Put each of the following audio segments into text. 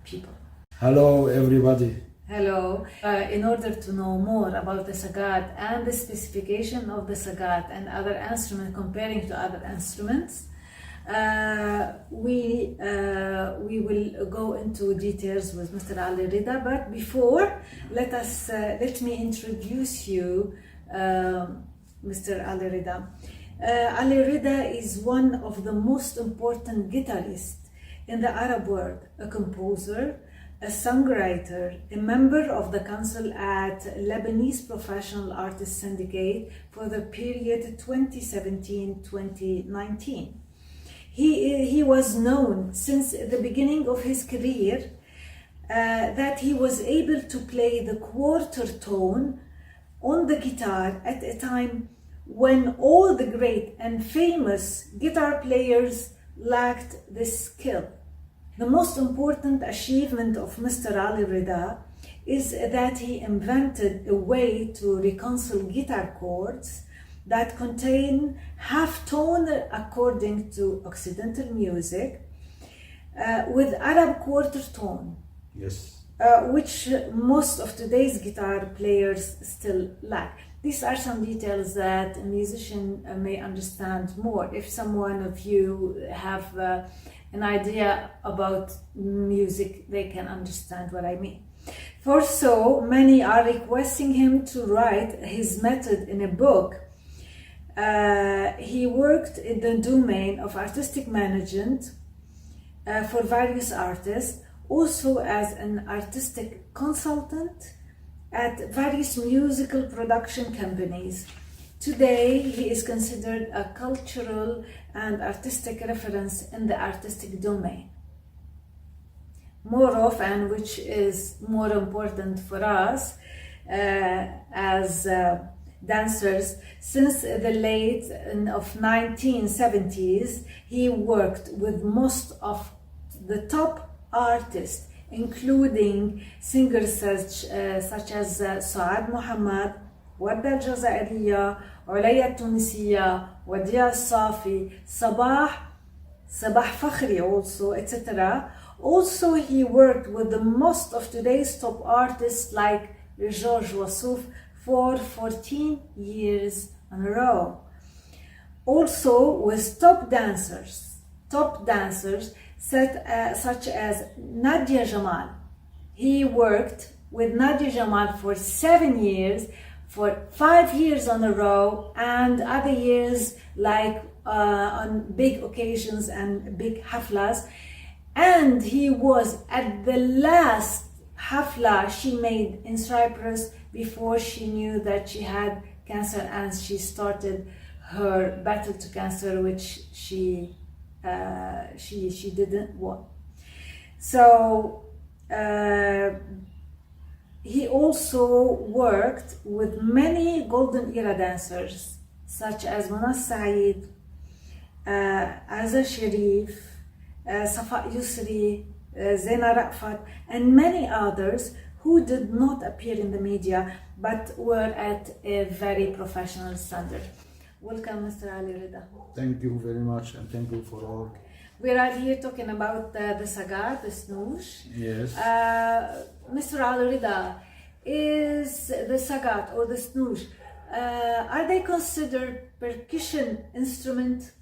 people. Hello everybody. Hello. In order to know more about the SAGAT and the specification of the SAGAT and other instruments comparing to other instruments, we will go into details with Mr. Ali Rida. But before, let me introduce you Mr. Ali Rida. Ali Rida is one of the most important guitarists in the Arab world, a composer, a songwriter, a member of the council at Lebanese Professional Artists Syndicate for the period 2017-2019. He was known since the beginning of his career that he was able to play the quarter tone on the guitar at a time when all the great and famous guitar players lacked this skill. The most important achievement of Mr. Ali Rida is that he invented a way to reconcile guitar chords that contain half tone according to Occidental music with Arab quarter tone. Yes. Which most of today's guitar players still lack. These are some details that a musician may understand more. If someone of you have an idea about music, they can understand what I mean. For so, many are requesting him to write his method in a book. He worked in the domain of artistic management for various artists, also as an artistic consultant at various musical production companies. Today, he is considered a cultural and artistic reference in the artistic domain. More often, which is more important for us as dancers, since the late of 1970s, he worked with most of the top artists, including singers such as Saad Muhammad, وردة الجزائرية, عليا التونسية, وديع الصافي, صباح فخري also, etc. Also, he worked with the most of today's top artists like George Wassouf for 14 years in a row. Also with top dancers such as Nadia Jamal. He worked with Nadia Jamal for 7 years, for 5 years on a row, and other years like on big occasions and big haflas. And he was at the last hafla she made in Cyprus before she knew that she had cancer, and she started her battle to cancer, which she didn't want. So he also worked with many golden era dancers such as Mona Saeed, Aza Sharif, Safa Yusri, Zena Rafat, and many others who did not appear in the media but were at a very professional standard. Welcome, Mr. Ali Rida. Thank you very much, and thank you for all. We are here talking about the SAGAT, the SNOOJ. Yes. Mr. Ali Rida, is the SAGAT or the SNOOJ, are they considered percussion instrument?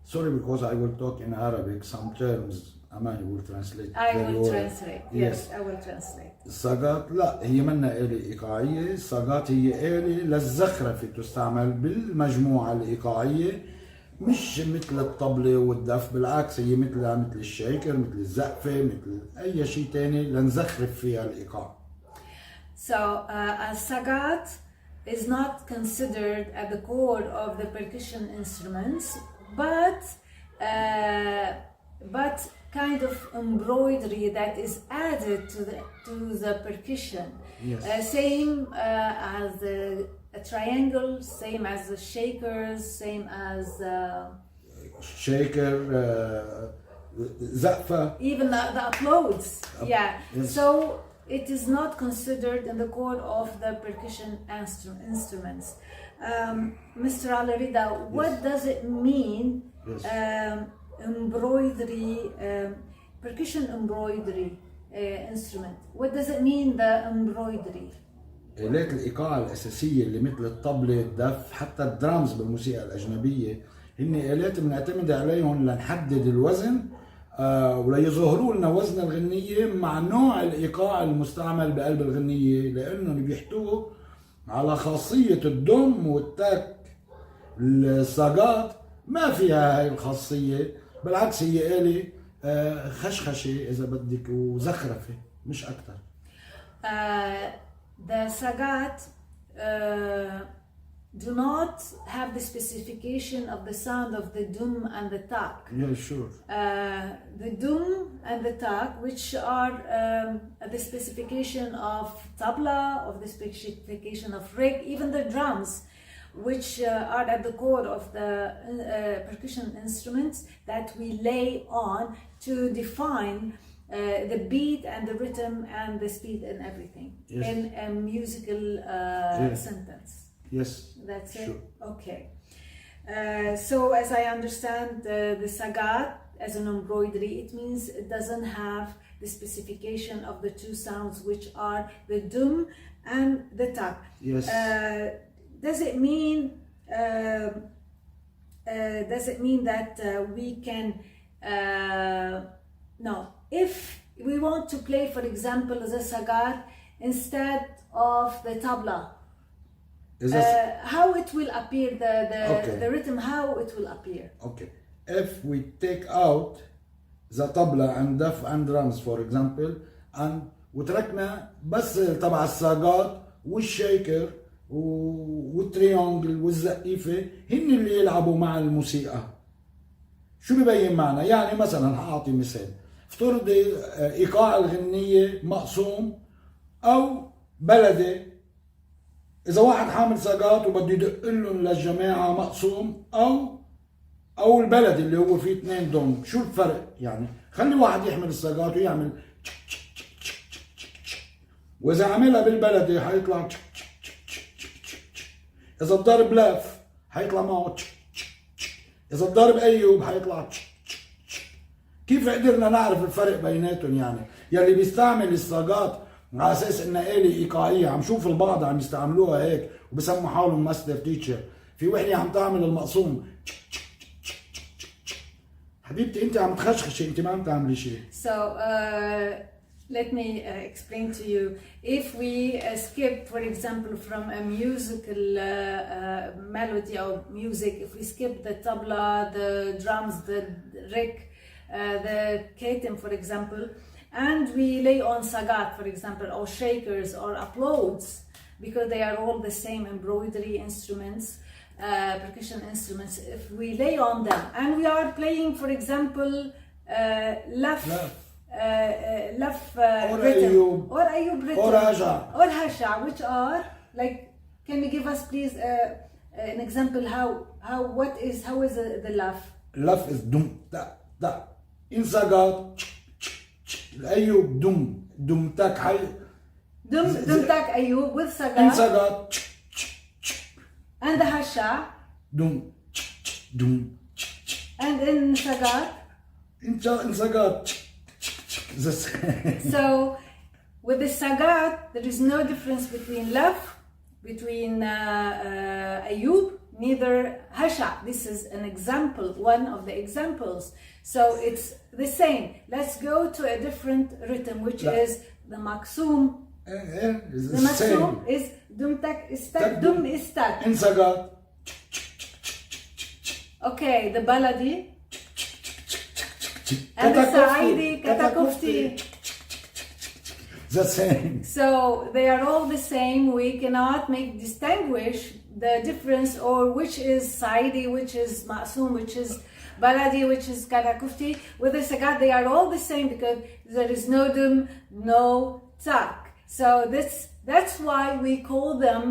Sorry, because I will talk in Arabic. Some terms AMANI will translate. I will translate. Yes, I will translate. الساجات لا هي منا آلة إيقاعية. الساجات هي آلة للزخرفة تستعمل بالمجموعة الإيقاعية، مش مثل الطبلة والدف. بالعكس هي مثل الشيكر، مثل الزقفة، مثل أي شيء تاني لنزخرف فيها الإيقاع. So a SAGAT is not considered at the core of the percussion instruments, but kind of embroidery that is added to the percussion. Yes. Same as a triangle, same as the shakers, same as shaker, zaqfa. Even the applause. Yeah. Yes. So it is not considered in the core of the percussion instruments. Mr. Ali Rida, what does it mean? Yes. Embroidery, percussion embroidery. instrument. What does it mean, the embroidery? آلات الإيقاع الأساسية اللي مثل الطبلة، الدف، حتى الدرامز بالموسيقى الأجنبية هن آلات بنعتمد عليهم لنحدد الوزن وليظهروا لنا وزن الغنية مع نوع الإيقاع المستعمل بقلب الغنية، لأنهم بيحتووا على خاصية الدم والتك. الساجات ما فيها هاي الخاصية، بالعكس هي آلة خشخشة إذا بدك وزخرفة مش أكتر. The SAGAT do not have the specification of the sound of the dum and the tak. Yeah, sure. The dum and the tak, which are the specification of tabla, of the specification of rig, even the drums, which are at the core of the percussion instruments that we lay on to define the beat and the rhythm and the speed and everything. Yes. In a musical sentence. Yes. That's it? Sure. Okay. So as I understand the SAGAT as an embroidery, it means it doesn't have the specification of the two sounds, which are the dum and the tak. Yes. Does it mean that we can no, if we want to play, for example, the SAGAT instead of the tabla, how it will appear, the rhythm, how it will appear? Okay. If we take out the tabla and daf and drums, for example, and وتركنا بس تبع الساجات والشيكر والتريونجل والزقيفة هن اللي يلعبوا مع الموسيقى، شو ببين معنا؟ يعني مثلا هأعطي مثال، افترضي إيقاع الغنية مقسوم أو بلدي، إذا واحد حامل ساجات وبده يدق لهم للجماعة مقسوم أو البلدي اللي هو فيه 2 دم، شو الفرق؟ يعني خلي واحد يحمل الساجات ويعمل وإذا عملها بالبلدي حيطلع، إذا الضرب لف حيطلع معه، إذا الضرب أيوب حيطلع. كيف قدرنا نعرف الفرق بيناتهم؟ يعني يلي بيستعمل الساجات على اساس انها آلة ايقاعية، عم شوف البعض عم يستعملوها هيك وبسموا حالهم ماستر تيتشر، في وحده عم تعمل المقسوم. حبيبتي انت عم تخشخشي، انت ما عم تعملي شيء. So let me explain to you. If we skip, for example, from a musical melody or music, if we skip the tabla, the drums, the rig, the ketem, for example, and we lay on sagat, for example, or shakers or applauds, because they are all the same embroidery instruments, percussion instruments. If we lay on them and we are playing, for example, laf rhythm, or ayub rhythm, or hasha, which are like, can you give us please an example how is the laf? Laf is dum ta ta. In sagat, ayub dum tak hay. Dum tak ayub with sagat. In sagat. And the hasha. Dum. And in sagat. In sagat. So with the sagat, there is no difference between laf, between ayub, neither hasha. This is an example, one of the examples. So it's the same. Let's go to a different rhythm, which is the maksum. The maksum is dum tak istak, dum istak. In sagat. Okay, the baladi. And the Saidi, Katakufti. The same. So they are all the same. We cannot distinguish the difference, or which is Saidi, which is Ma'soom, which is Baladi, which is Katakufti. With the Sagat, they are all the same because there is no dum, no tak. So that's why we call them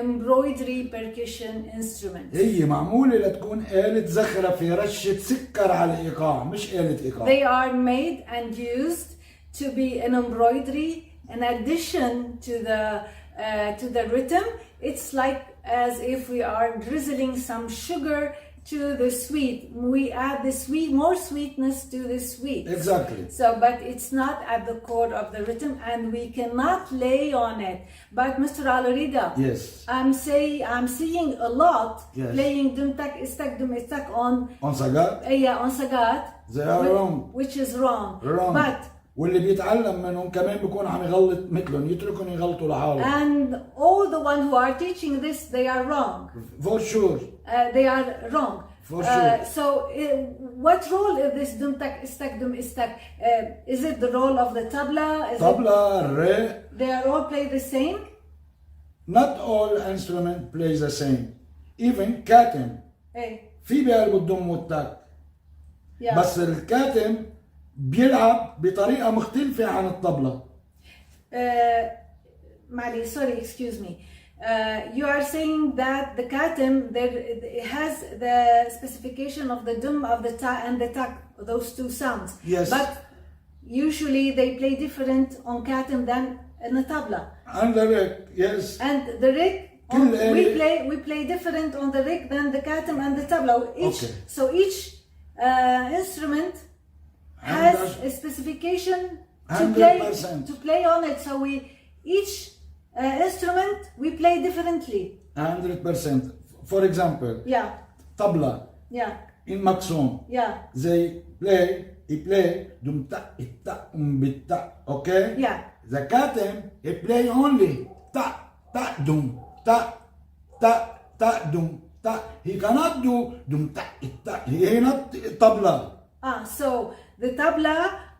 embroidery percussion instruments. هي معمولة لتكون آلة زخرفة رشة سكر على الإيقاع، مش آلة إيقاع. They are made and used to be an embroidery in addition to the rhythm. It's like as if we are drizzling some sugar to the sweet. We add the sweet, more sweetness to the sweet. Exactly. So, but it's not at the core of the rhythm, and we cannot lay on it. But Mr. Al-Rida, Yes. I'm seeing a lot Yes. playing dum tak istak on SAGAT. on sagat. They are wrong. Which is wrong. Wrong. But واللي بيتعلم منهم كمان بيكون عم يغلط مثلهم، يتركهم يغلطوا لحالهم. and all the ones who are teaching this, they are wrong. For sure. They are wrong. For sure. So, what role is this dum tak istak? Is it the role of the tabla? طبلة، الري. They are all play the same? Not all instrument plays the same. Even كاتم في بقلب الدم والتك. Yeah. بس الكاتم بيلعب بطريقة مختلفة عن الطبلة. Mali, sorry, excuse me. You are saying that the katem it has the specification of the dum, of the ta and the tak, those two sounds. Yes. But usually they play different on katem than in the tabla. And the rig, yes. And the rig, we play different on the rig than the katem and the tabla. So each instrument has a specification to play on it. So each instrument we play differently. 100%. For example, tabla. In Maxon. They play dum ta itta bitta. Okay. The katem he play only ta dum ta dum ta. He cannot do dum ta itta. He not tabla. So the tabla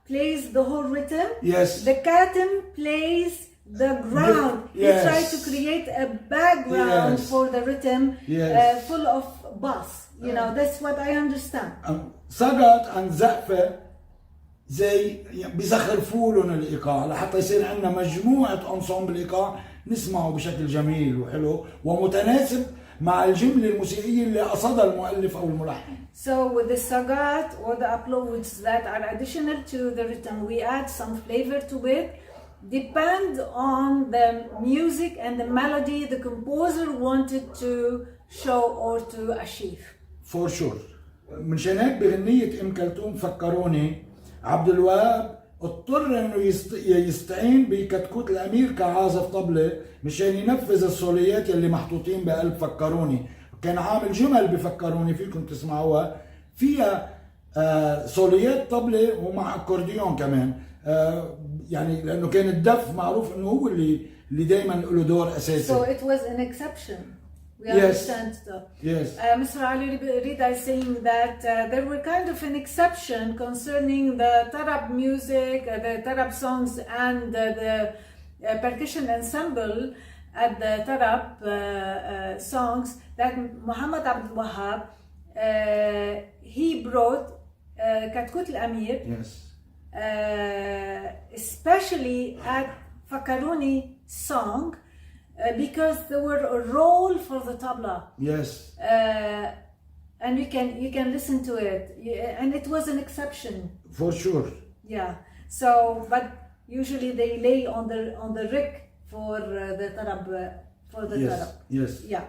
plays the whole rhythm. Yes. The katem plays the ground. Yes. He tried to create a background for the rhythm full of bass. You know, that's what I understand. SAGAT and زقفة زي بيزخرفوا لهم الإيقاع لحتى يصير عندنا مجموعة أنصامبل إيقاع نسمعه بشكل جميل وحلو ومتناسب مع الجملة الموسيقية اللي قصدها المؤلف أو الملحن. So with the SAGAT or the uploads that are additional to the rhythm, we add some flavor to it. Depend on the music and the melody the composer wanted to show or to achieve. For sure. منشان هيك بغنية ام كلثوم فكروني عبد الوهاب اضطر انه يستعين بكتكوت الامير كعازف طبلة مشان ينفذ الصوليات اللي محطوطين بقلب فكروني. كان عامل جمل بفكروني فيكم تسمعوها فيها صوليات طبلة ومع اكورديون كمان. يعني لانه كان الدف معروف انه هو اللي دائما له دور اساسي. So it was an exception. We understand though. Yes. Mr. Ali Rida is saying that there were kind of an exception concerning the tarab music, the tarab songs and the percussion ensemble at the tarab songs that Muhammad Abdul Wahab he brought Katkut al-Amir. Yes. Especially at Fakaruni song because there were a role for the tabla. Yes. And you can listen to it, and it was an exception. For sure. Yeah. So, but usually they lay on the rig for the tarab tarab. Yes. Yeah.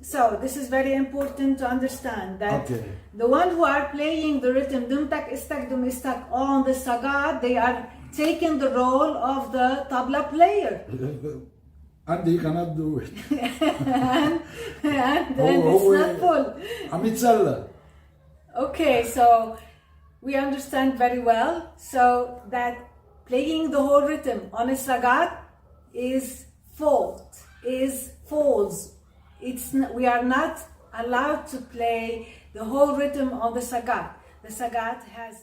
So this is very important to understand that the one who are playing the rhythm dum tak istak on the SAGAT, they are taking the role of the tabla player. And he cannot do it. and it's not full. عم يتسلى. Okay, so we understand very well. So that playing the whole rhythm on a SAGAT is false. We are not allowed to play the whole rhythm on the SAGAT. The SAGAT has